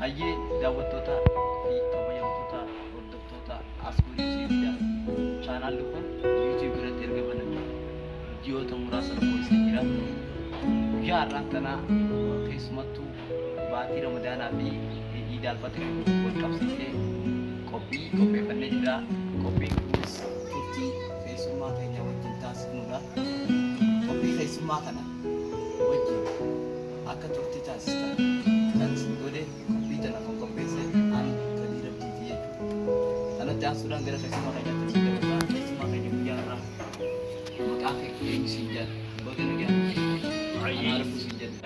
Ayyee daawwattoota fi kabajamtoota hordoftoota Askuurii Sibiidhaa chaanaalli kun YouTube irratti erga baname ji'oota muraasa lakkoofsee jira. Guyyaa har'aan tanaa keessumattuu baatii Ramadaanaa fi Iid al-Fitr wal qabsiisee qopheeffannee jira. Qophiin kunis turtii keessummaa keenya wajjin taasifnudha. Qophii keessummaa kana wajjin akka turtii taasistan kan isin godhe qophii tana kan qopheesse ani Kadir Abdiiti jechuudha. Kanatti aansuudhaan gara keessummaa keenyaatti isin dabarsaa. Keessummaa keenya guyyaa irraa maqaa kee eenyusiin jedha goota nagaa arfuu siin jedha.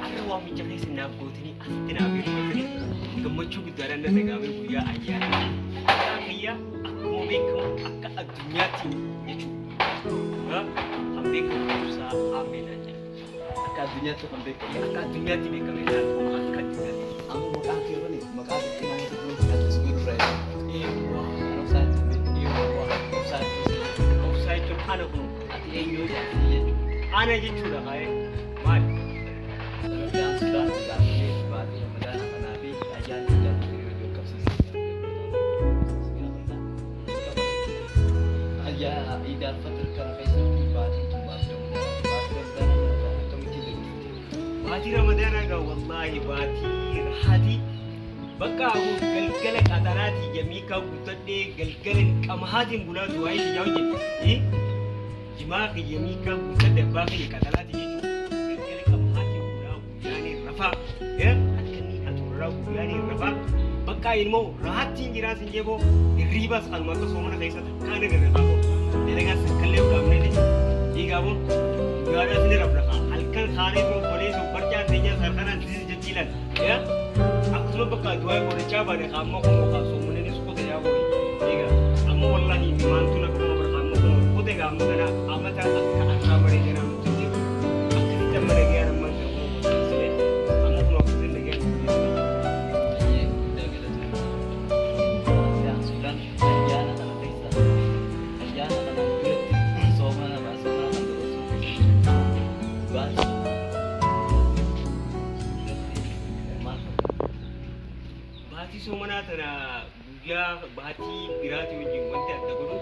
Akka waamicha keessa naaf gootanii asitti naaf hirmaatanii gammachuu guddaadhaan na dhagahamee guyyaa ayyaana. Ayyaa akkuma beekamu akka addunyaatti jechuudha. Kan beekamu ibsaa Ameenaa jedha. Akka addunyaatti kan beekamu. Akka addunyaatti beekamee jiraatu akka addunyaatti. Amma maqaa kee waliin maqaa itti namoota biroo fudhatus godhurra obsaa jechuun ana kun ati eenyu jechuudha. Ana jechuudha baay'ee maali? Sanatti aansuudhaan gaaffilee baatii Ramadaanaa kanaa fi ayyaanni Iid al-Fitr wajjin qabsiisee ayyaana Iid al-Fitr kana keessatti baatii Ramadaanaa egaa wallaahi baatii rahaatii bakka galgala qaxaraatii jamii kan guuttadhee galgala qamahaatiin bulaatu waa'ee kiyyaa hojjette jimaa fi jamii kan guuttadhe abbaa kiyya qaxaraatii jechuudha galgala qamahaatiin bulaa guyyaan rafaa akkanni aturraa guyyaan rafaa bakka ilmoo rahattiin jiraas hin jeeboo hirriibas kanuma akka soomana keessatti kaan agarra qabu dalagaa sakkallee qaamnee dhiigaabuun guyyaadhaas ni raflaqa halkan kaanee sun qolee sun barjaa teenyaa sarkanaan zizi jechiilan akkasuma bakka du'aa qorichaa baane qaamma kun mukaa soommaneen iskuuta yaa qorii dhiiga amma wallahi maantu na kuma bara qaamma kun qote gaamma kana amata akka arraa baree jedhamu jechuudha akkasitti amma dhagayaan amma silee amma kun akkasitti dhagayaan baatii soomanaa tana guyyaa baatii biraatii wajjin wanti adda godhu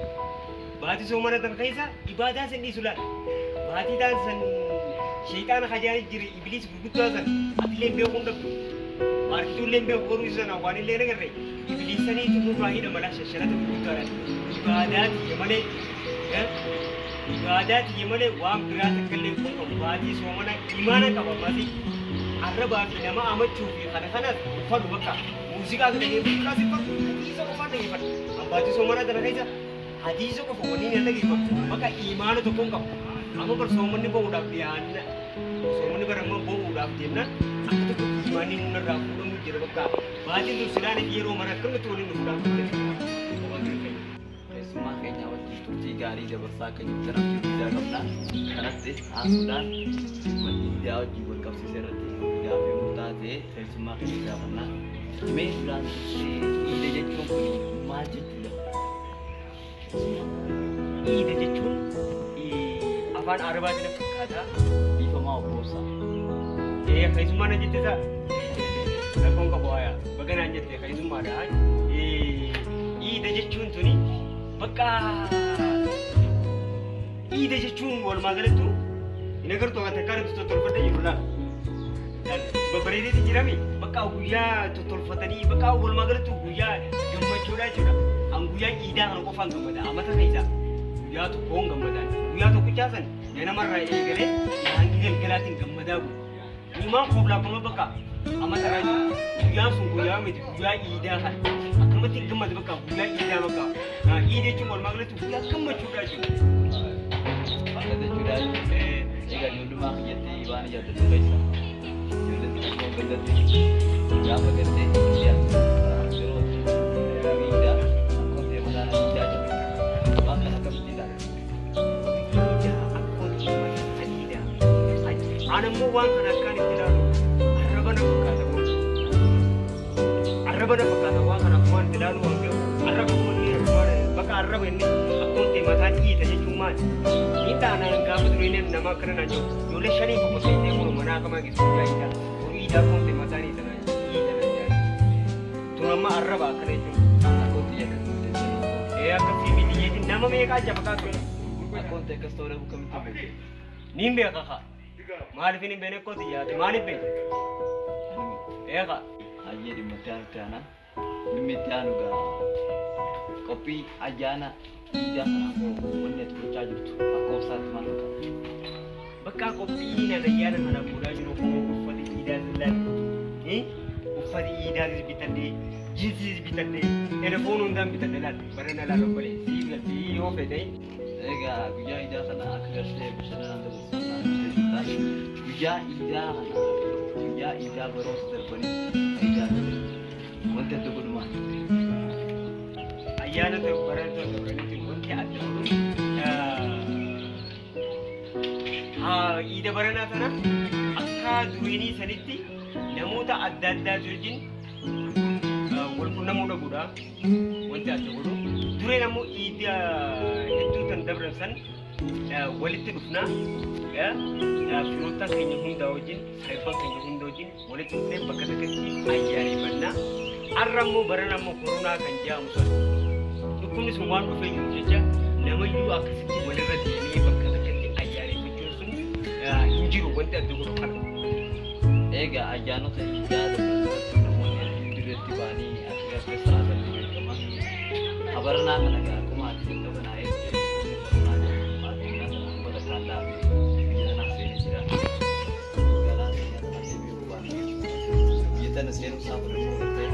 baatii soomanaa tana keessa ibaadaa san dhiisu laala baatii taan san sheexaana hajaanii jira ibliis gurguddaa san atilee beekuun dhabdu maarkituullee beeku godhuu isa sana waan illee nagarre ibliisaniitu nurraa hidha malaa shasharata gurguddaadhaan ibaadaati malee waan biraa takkallee kun qabu baatii soomanaa imaana qaba maasii arrabaa fi nama amachuu fi kana kanas uffatu bakka muuziqaa dhaggeeffatu hadiisa qofaan dhaggeeffatu baatii soomanaa kana keessa hadiisa qofa waliin hin dhaggeeffatu bakka imaana tokkoon qabu amma bar soomanni bahuudhaaf dhiyaanna soomanni bar amma bahuudhaaf jennaan akka tokko imaanni nurraa fuudhamu jira bakka baatiin dursilaan yeroo mana akkamitti waliin dhufuudhaaf keessummaa keenya wajjin turtii gaarii dabarsaa akka jirtan abdii qabna. Kanatti aansuudhaan miidiyaa wajjin wal qabsiisee irratti gaaffii murtaa ta'e keessummaa keenya gaafannaa. Mee duraan Iida jechuun kun maal jechuudha? Iida jechuun afaan Arabaatiin fakkaataa Biifamaa obbosaa. Keessummaa na jette isaa rakkoon qabu waayaa baganaan jette keessummaadha. Iida jechuun tuni bakka Iida jechuun walumaa galattu hin agartu waan takkaan itti tottolfadha jirudha. Babbareedeeti jirami bakka guyyaa tottolfatanii bakka walumaa galattu guyyaa gammachuudha jechuudha. An guyyaa Iidaa kana qofaan gammada amata keessa guyyaa tokkoon gammadaan guyyaa tokkichaa san ganamarraa eegalee hangi galgalaatiin gammadaa bu'u. Imaan kooflaafama bakka amata irraa guyyaan sun guyyaa miti guyyaa Iidaa kana akkamatti gammadu bakka guyyaa Iidaa bakka Iida jechuun walumaa galatti guyyaa gammachuudha jechuudha. Akka jechuudha egaa ijoollummaa kiyyatti waan ijaarratu keessa ijoolletti tokko gandatti gaafa gandee yeroo Iidaa akkuma Ramadaana Iidaa jedhamu waan kana akkamitti ilaala? Ana immoo waan kana akkaan itti ilaalu arraba na fakkaata waan kana akkuma itti ilaalu waan ta'eef arraba kun bakka arraba inni akkuma ta'e mataan Iida jechuun maali? Iidaan gaafa dureen nama akkana naan jiru ijoollee shanii tokko ta'ee kun manaa kamaa geessu Iidaa kun ta'e mataan Iida naan Sunama arraba akkana jechuudha. Akkootti akkasitti jedhu. Akkasii miti jechuun nama meeqaa jaba kaasuu? Akkootti akkas ta'uu dhabu kamitti beeku? Niin beeka kaa. Maaliif hin beekne akkootti yaade maaliif beekne? Eegaa. Hayyee dhimma itti aanutti aanaa. Dhimmi itti aanu gaa qophii ayyaana iidaa kanaaf wanni ati gochaa jirtu akka obsaatti maal fakkaata? Bakka qophii ayyaana kana godhaa jiru kun uffata iidaa sillaan uffata iidaa bitannee jiinsiis bitannee telefoonii hundaan bitannee laal barana laal obbolee sii galtii yoo fedhe. Egaa guyyaa iidaa kana akka gartee bashannanaan dabarsuudhaan guyyaa iidaa kana guyyaa iidaa baroota darbanii iidaa wanti adda godhumaan. Ayyaana ta'u baroota darbanii wanti adda godhu iida baranaa sana akka duriinii sanitti namoota adda addaa wajjin wal qunnamuu dhabuudha wanti adda godhu. Dureen ammoo iida hedduu kan dabran san walitti dhufnaa firoota keenya hundaa wajjin saayibban keenya hundaa wajjin walitti dhufnee bakka tokkotti ayyaaneffannaa. Har'a ammoo barana ammoo koronaa kan jedhamu sana dhukkubni sun waan dhufee jiru jecha namayyuu akkasitti walirra deemee bakka tokkotti ayyaaneffachuun sun hin jiru wanti adda godhu kana. Egaa ayyaanota iidaa dabalatatti namoonni dirreetti ba'anii akka gartee salaatanii beekaman habaranaa kana gaa akkuma ati dadhabanaa eegdee koronaa jedhamu addunyaa sana ummata kaallaa fi biyya tanaa seenee jira. Magaalaa keenya kana deebi'uu baanee biyya tana seenuu isaa fudhachuu gartee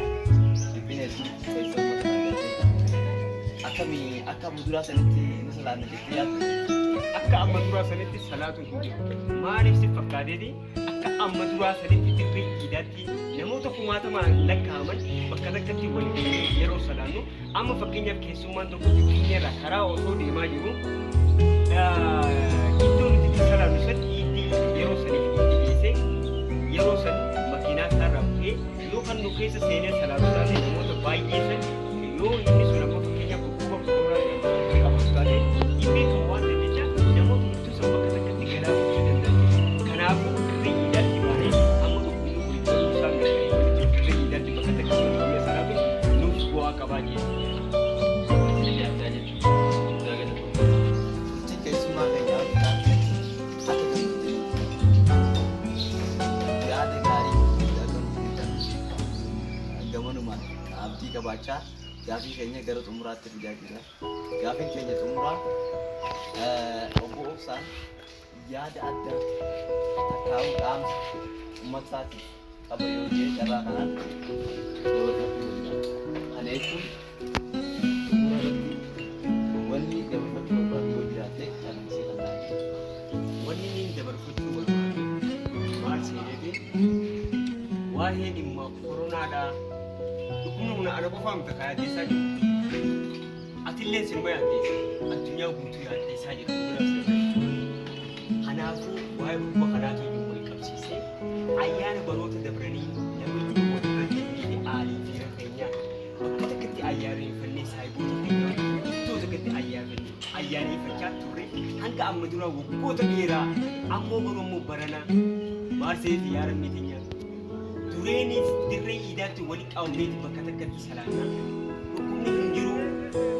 dhiphina hedduu keessa ummata kana galtee akkamii akka muduraa sanitti inni salaanne jettee yaaddu? Akka amma duraa sanitti salaatuun hin jiru. Maaliif si fakkaateeti? Akka amma duraa sanitti dirree iidaatti namoota kumaatamaan lakkaa'aman bakka tokkotti waliin yeroo salaannu amma fakkeenyaaf keessummaan tokko Finfinneerraa karaa osoo deemaa jiru iddoo nuti itti salaannu san itti yeroo saniif itti dhiyeessee yeroo san makiinaa isaarraa bu'ee yoo kan nu keessa seenee salaatu taate namoota baay'ee san yoo inni sun amma fakkeenyaaf dhukkuba koronaa qabu taate dhibee kan waan ta'eef namoota hedduu san bakka tokkotti galaafachuu danda'u. Kanaafuu dirree iidaatti baanee amma dhukkubni kun iddoo isaan dirree iidaatti bakka tokkotti qabamee salaatu nuuf bu'aa qabaa jechuudha. Keessumaa keenyaa akka yaada gaarii gamanumaan abdii qabaachaa gaafii keenya gara xumuraatti fidaa jira. Gaafiin keenya xumuraa obbo Obsaan yaada adda takkaa'uu dhaamsa uummataatiif qaba yoo ta'e carraa kanaan dabarfachuu danda'a. Kana jechuun wanni dabarfachuu barbaadu yoo jiraate kan asii kan taa'e. Wanni inni dabarfachuu barbaadu maal seeneefi waa'ee dhimma koronaadhaa dhukkubni kun ana qofaa miti kan yaaddeessaa jiru. Atillee sinuma yaaddeessa addunyaa guutuu yaaddeessaa jiru. Kanaafuu waa'ee dhukkuba kanaatu wajjin wal qabsiisee ayyaana baroota dabranii namni walirra deemnee aalii fi rafeenyaa bakka tokkotti ayyaaneffannee saayiboota keenya iddoo tokkotti ayyaaneffachaa turre hanga amma dura waggoota dheeraa ammoo garuu barana maarseefi yaara miitinya dureenis dirree iidaatti wali qabamneeti bakka tokkotti salaannaa dhukkubni hin jiru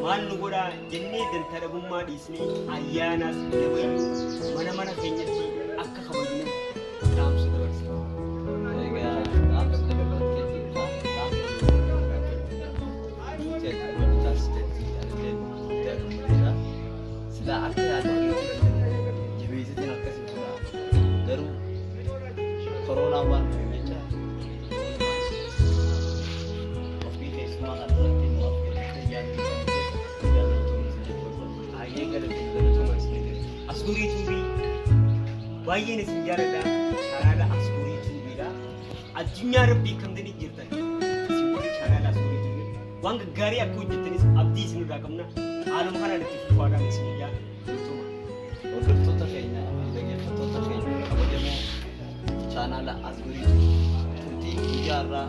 maal nu godhaa jennee dantaa dhabummaa dhiisnee ayyaanaas dabayyuu mana keenyatti akka kabajnu dhaamsa dabarsina. Egaa dhaamsa dabalatee jirta. Sila akka yaada jabeessitiin akkasii tura. Garuu koronaa waan dhufeef jecha ofii keessumaa kan irratti immoo akka yaadni Askurii tuubii baay'een isin jaalladha. Chaanaala askurii tuubiidha. Addunyaa rabbii kan tani jirtan isin warri chaanaala askurii tuubii waan gaggaarii akka hojjettanis abdii isin irraa qabna. Haaluma kanaan itti fufaadhaan isin jaallatuma. Hordoftoota keenya dhaggeeffattoota keenya kabajamoo chaanaala askurii tuubii guyyaa irraa